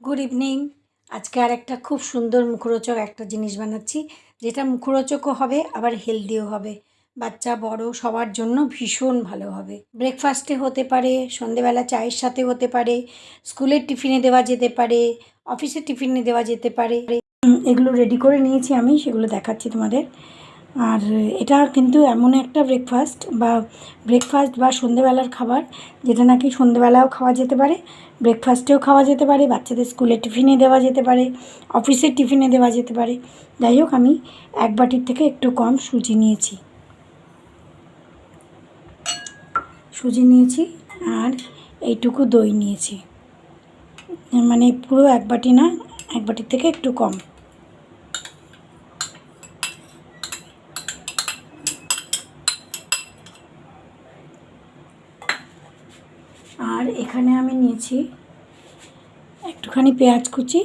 Good evening. আজকে আর একটা খুব সুন্দর মুখরোচক একটা জিনিস বানাচ্ছি, যেটা মুখরোচকও হবে আবার হেলদিও হবে। বাচ্চা বড় সবার জন্য ভীষণ ভালো হবে। ব্রেকফাস্টে হতে পারে, সন্ধেবেলা চায়ের সাথে হতে পারে, স্কুলের টিফিনে দেওয়া যেতে পারে, অফিসের টিফিনে দেওয়া যেতে পারে। এগুলো রেডি করে নিয়েছি আমি, সেগুলো দেখাচ্ছি তোমাদের। আর এটা কিন্তু এমন একটা ব্রেকফাস্ট বা সন্ধেবেলার খাবার, যেটা নাকি সন্ধেবেলাও খাওয়া যেতে পারে, ব্রেকফাস্টেও খাওয়া যেতে পারে, বাচ্চাদের স্কুলের টিফিনে দেওয়া যেতে পারে, অফিসের টিফিনে দেওয়া যেতে পারে। যাই হোক, আমি এক বাটির থেকে একটু কম সুজি নিয়েছি আর এইটুকু দই নিয়েছি। মানে পুরো এক বাটি না, এক বাটির থেকে একটু কম। আর এখানে আমি নিয়েছি একটুখানি পেঁয়াজ কুচি,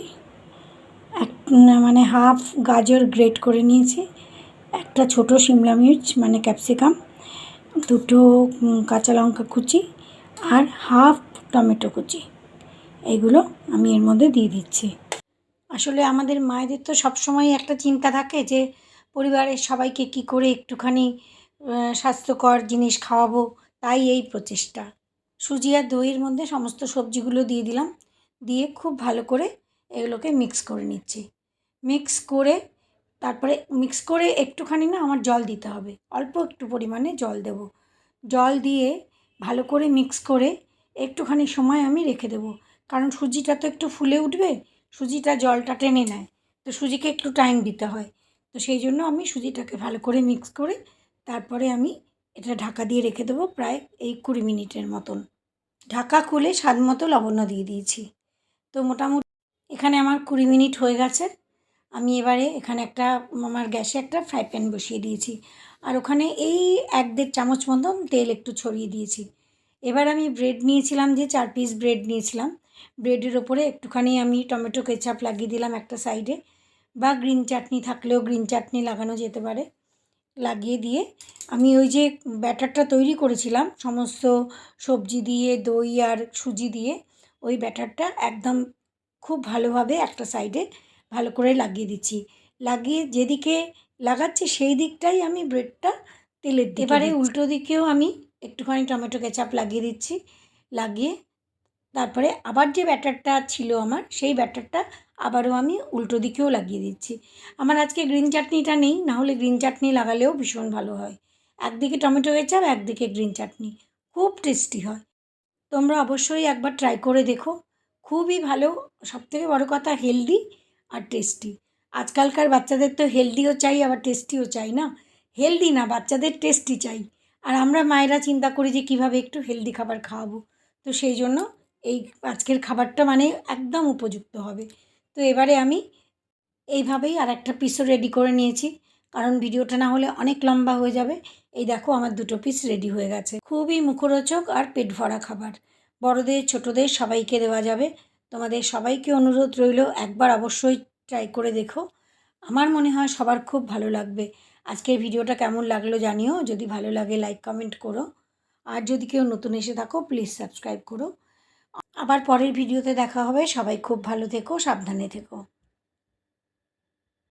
মানে হাফ গাজর গ্রেট করে নিয়েছি, একটা ছোটো শিমলা মির্চ মানে ক্যাপসিকাম, দুটো কাঁচা লঙ্কা কুচি আর হাফ টমেটো কুচি। এগুলো আমি এর মধ্যে দিয়ে দিচ্ছি। আসলে আমাদের মায়েদের তো সবসময় একটা চিন্তা থাকে যে পরিবারের সবাইকে কি করে একটুখানি স্বাস্থ্যকর জিনিস খাওয়াবো, তাই এই প্রচেষ্টা। সুজি আর দইয়ের মধ্যে সমস্ত সবজিগুলো দিয়ে দিলাম, দিয়ে খুব ভালো করে এগুলোকে মিক্স করে নিচ্ছি। মিক্স করে একটুখানি না আমার জল দিতে হবে, অল্প একটু পরিমাণে জল দেব। জল দিয়ে ভালো করে মিক্স করে একটুখানি সময় আমি রেখে দেবো, কারণ সুজিটা তো একটু ফুলে উঠবে, সুজিটা জলটা টেনে নেয়, তো সুজিকে একটু টাইম দিতে হয়। তো সেই জন্য আমি সুজিটাকে ভালো করে মিক্স করে তারপরে আমি এটা ঢাকা দিয়ে রেখে দেবো প্রায় এই 20 মিনিটের মতন। ঢাকা খুলে স্বাদ মতো লবণ দিয়ে দিয়েছি। তো মোটামুটি এখানে আমার 20 মিনিট হয়ে গেছে। আমি এবারে এখানে আমার গ্যাসে একটা ফ্রাই প্যান বসিয়ে দিয়েছি, আর ওখানে এই 1-1.5 চামচ মতন তেল একটু ছড়িয়ে দিয়েছি। এবার আমি ব্রেড নিয়েছিলাম, যে 4 পিস ব্রেড নিয়েছিলাম, ব্রেডের ওপরে একটুখানি আমি টমেটো কেচাপ লাগিয়ে দিলাম একটা সাইডে, বা গ্রিন চাটনি থাকলেও গ্রিন চাটনি লাগানো যেতে পারে। লাগিয়ে দিয়ে আমি ওই যে ব্যাটারটা তৈরি করেছিলাম সমস্ত সবজি দিয়ে, দই আর সুজি দিয়ে, ওই ব্যাটারটা একদম খুব ভালোভাবে একটা সাইডে ভালো করে লাগিয়ে দিচ্ছি। লাগিয়ে যেদিকে লাগাচ্ছি সেই দিকটাই আমি ব্রেডটা তেলের দিকে এবারে দিচ্ছি। উল্টো দিকেও আমি একটুখানি টমেটো কেচাপ লাগিয়ে দিচ্ছি। লাগিয়ে তারপরে আবার যে ব্যাটারটা ছিল আমার, সেই ব্যাটারটা আবারও আমি উল্টো দিকেও লাগিয়ে দিচ্ছি। আমার আজকে গ্রিন চাটনিটা নেই, না হলে গ্রিন চাটনি লাগালেও ভীষণ ভালো হয়। একদিকে টমেটো কেচাপ, একদিকে গ্রিন চাটনি, খুব টেস্টি হয়। তোমরা অবশ্যই একবার ট্রাই করে দেখো, খুবই ভালো। সবথেকে বড় কথা, হেলদি আর টেস্টি। আজকালকার বাচ্চাদের তো হেলদিও চাই আবার টেস্টিও চাই না, হেলদি না, বাচ্চাদের টেস্টি চাই। আর আমরা মায়েরা চিন্তা করি যে কীভাবে একটু হেলদি খাবার খাওয়াবো, তো সেই জন্য এই আজকের খাবারটা মানে একদম উপযুক্ত হবে। তো এবারে আমি এইভাবেই আরেকটা পিসও রেডি করে নিয়েছি, কারণ ভিডিওটা না হলে অনেক লম্বা হয়ে যাবে। এই দেখো, আমার 2টো পিস রেডি হয়ে গেছে। খুবই মুখরোচক আর পেট ভরা খাবার, বড়দের ছোটদের সবাইকে দেওয়া যাবে। তোমাদের সবাইকে অনুরোধ রইল, একবার অবশ্যই ট্রাই করে দেখো। আমার মনে হয় সবার খুব ভালো লাগবে। আজকের ভিডিওটা কেমন লাগলো জানিও, যদি ভালো লাগে লাইক কমেন্ট করো, আর যদি কেউ নতুন এসে থাকো প্লিজ সাবস্ক্রাইব করো। আবার পরের ভিডিওতে দেখা হবে। সবাই খুব ভালো থেকো, সাবধানে থেকো।